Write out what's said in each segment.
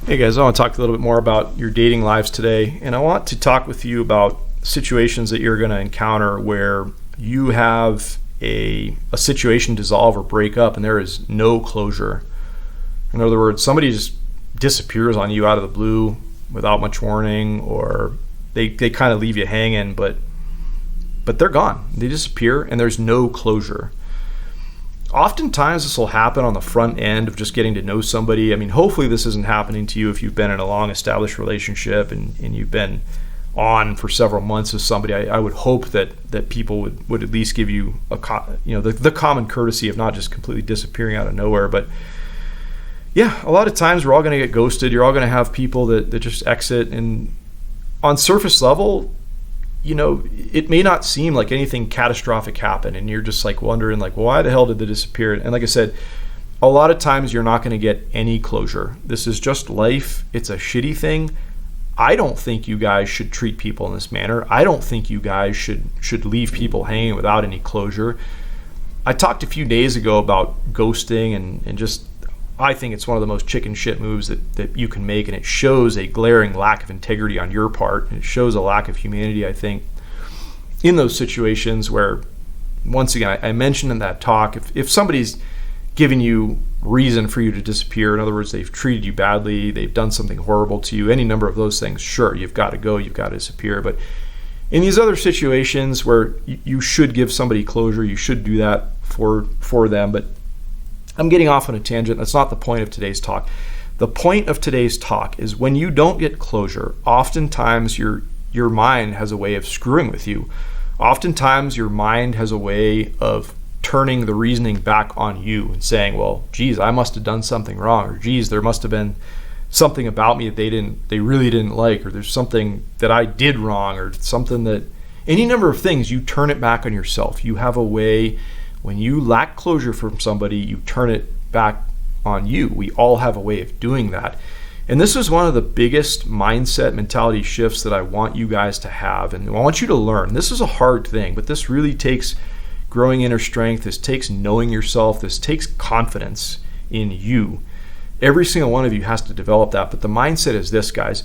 Hey guys, I want to talk a little bit more about your dating lives today, and I want to talk with you about situations that you're going to encounter where you have a situation dissolve or break up and there is no closure. In other words, somebody just disappears on you out of the blue without much warning, or they kind of leave you hanging, but they're gone. They disappear and there's no closure. Oftentimes this will happen on the front end of just getting to know somebody. I mean, hopefully this isn't happening to you if you've been in a long established relationship and you've been on for several months with somebody. I would hope that people would at least give you the common courtesy of not just completely disappearing out of nowhere. But yeah, a lot of times we're all going to get ghosted. You're all going to have people that just exit, and on surface level, it may not seem like anything catastrophic happened, and you're just like wondering like, well, why the hell did they disappear? And like I said, a lot of times you're not going to get any closure. This is just life. It's a shitty thing. I don't think you guys should treat people in this manner. I don't think you guys should leave people hanging without any closure. I talked a few days ago about ghosting and just, I think it's one of the most chicken shit moves that you can make, and it shows a glaring lack of integrity on your part, and it shows a lack of humanity, I think, in those situations where, once again, I mentioned in that talk, if somebody's giving you reason for you to disappear, in other words, they've treated you badly, they've done something horrible to you, any number of those things, sure, you've got to go, you've got to disappear. But in these other situations where you should give somebody closure, you should do that for them. But I'm getting off on a tangent. That's not the point of today's talk. The point of today's talk is when you don't get closure, oftentimes your mind has a way of screwing with you. Oftentimes your mind has a way of turning the reasoning back on you and saying, well, geez, I must have done something wrong, or geez, there must have been something about me that they really didn't like, or there's something that I did wrong, or something that, any number of things, you turn it back on yourself. You have a way, when you lack closure from somebody, you turn it back on you. We all have a way of doing that. And this is one of the biggest mindset mentality shifts that I want you guys to have. And I want you to learn. This is a hard thing, but this really takes growing inner strength. This takes knowing yourself. This takes confidence in you. Every single one of you has to develop that. But the mindset is this, guys.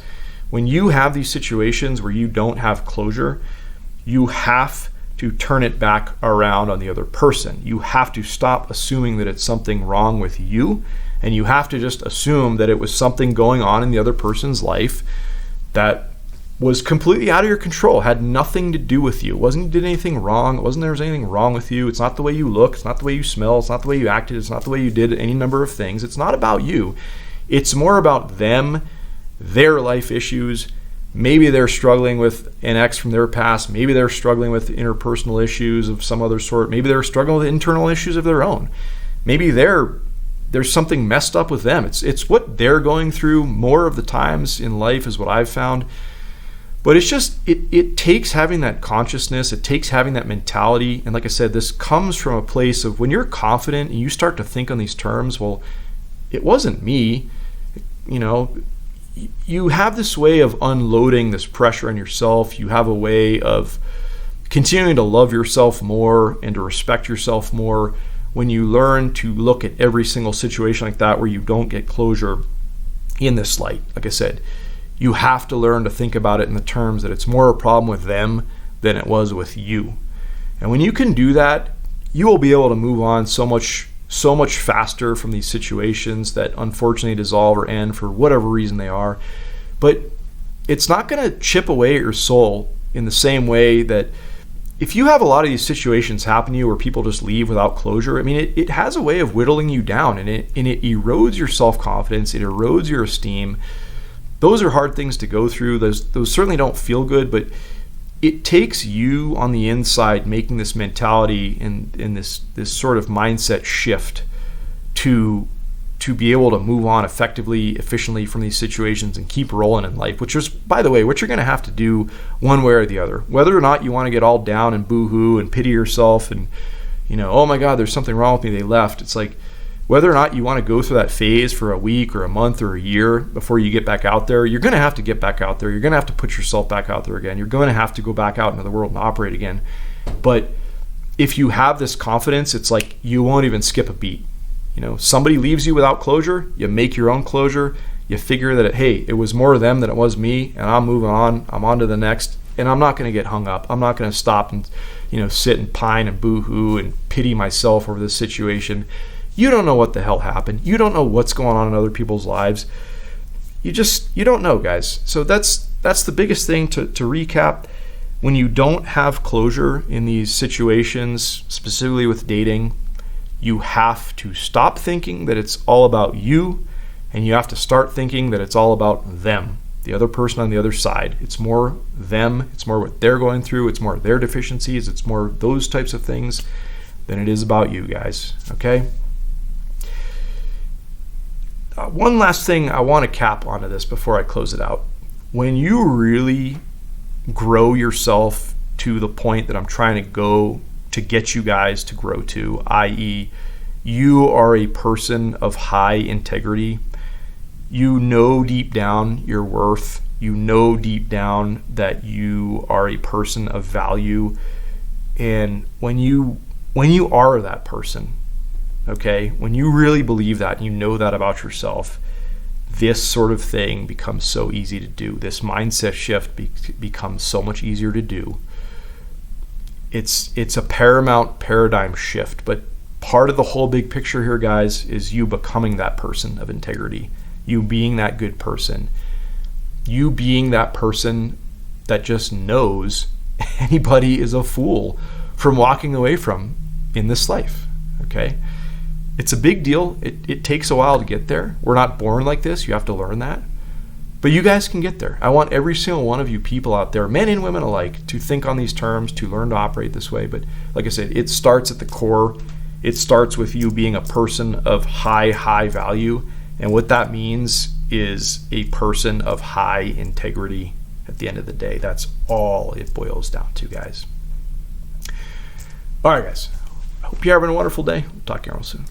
When you have these situations where you don't have closure, you have to turn it back around on the other person. You have to stop assuming that it's something wrong with you, and you have to just assume that it was something going on in the other person's life that was completely out of your control, had nothing to do with you. It did anything wrong. It wasn't there was anything wrong with you. It's not the way you look. It's not the way you smell. It's not the way you acted. It's not the way you did any number of things. It's not about you. It's more about them, their life issues. Maybe they're struggling with an ex from their past. Maybe they're struggling with interpersonal issues of some other sort. Maybe they're struggling with internal issues of their own. Maybe there's something messed up with them. It's what they're going through more of the times in life is what I've found. But it's just, it takes having that consciousness. It takes having that mentality. And like I said, this comes from a place of when you're confident and you start to think on these terms, well, it wasn't me, you have this way of unloading this pressure on yourself. You have a way of continuing to love yourself more and to respect yourself more when you learn to look at every single situation like that where you don't get closure in this light. Like I said, you have to learn to think about it in the terms that it's more a problem with them than it was with you. And when you can do that, you will be able to move on so much faster from these situations that unfortunately dissolve or end for whatever reason they are. But it's not going to chip away at your soul in the same way that if you have a lot of these situations happen to you where people just leave without closure, I mean, it has a way of whittling you down, and it erodes your self-confidence. It erodes your esteem. Those are hard things to go through. Those certainly don't feel good, but it takes you on the inside making this mentality and this sort of mindset shift to be able to move on effectively, efficiently from these situations and keep rolling in life, which is, by the way, what you're going to have to do one way or the other. Whether or not you want to get all down and boo-hoo and pity yourself and, oh my God, there's something wrong with me, they left. It's like, whether or not you want to go through that phase for a week or a month or a year before you get back out there, you're going to have to get back out there. You're going to have to put yourself back out there again. You're going to have to go back out into the world and operate again. But if you have this confidence, it's like you won't even skip a beat. Somebody leaves you without closure, you make your own closure, You figure that, hey, it was more them than it was me, and I'm moving on. I'm on to the next, and I'm not going to get hung up. I'm not going to stop and, sit and pine and boo-hoo and pity myself over this situation. You don't know what the hell happened. You don't know what's going on in other people's lives. You don't know, guys. So that's the biggest thing to recap. When you don't have closure in these situations, specifically with dating, you have to stop thinking that it's all about you, and you have to start thinking that it's all about them, the other person on the other side. It's more them, it's more what they're going through, it's more their deficiencies, it's more those types of things than it is about you guys, okay? One last thing I want to cap onto this before I close it out. When you really grow yourself to the point that I'm trying to go to get you guys to grow to, i.e., you are a person of high integrity. You know deep down your worth. You know deep down that you are a person of value. And when you are that person, okay, when you really believe that and you know that about yourself, this sort of thing becomes so easy to do. This mindset shift becomes so much easier to do. It's a paramount paradigm shift, but part of the whole big picture here, guys, is you becoming that person of integrity. You being that good person. You being that person that just knows anybody is a fool from walking away from in this life, okay? It's a big deal. It takes a while to get there. We're not born like this. You have to learn that. But you guys can get there. I want every single one of you people out there, men and women alike, to think on these terms, to learn to operate this way. But like I said, it starts at the core. It starts with you being a person of high value. And what that means is a person of high integrity at the end of the day. That's all it boils down to, guys. All right, guys. I hope you're having a wonderful day. We'll talk to you all soon.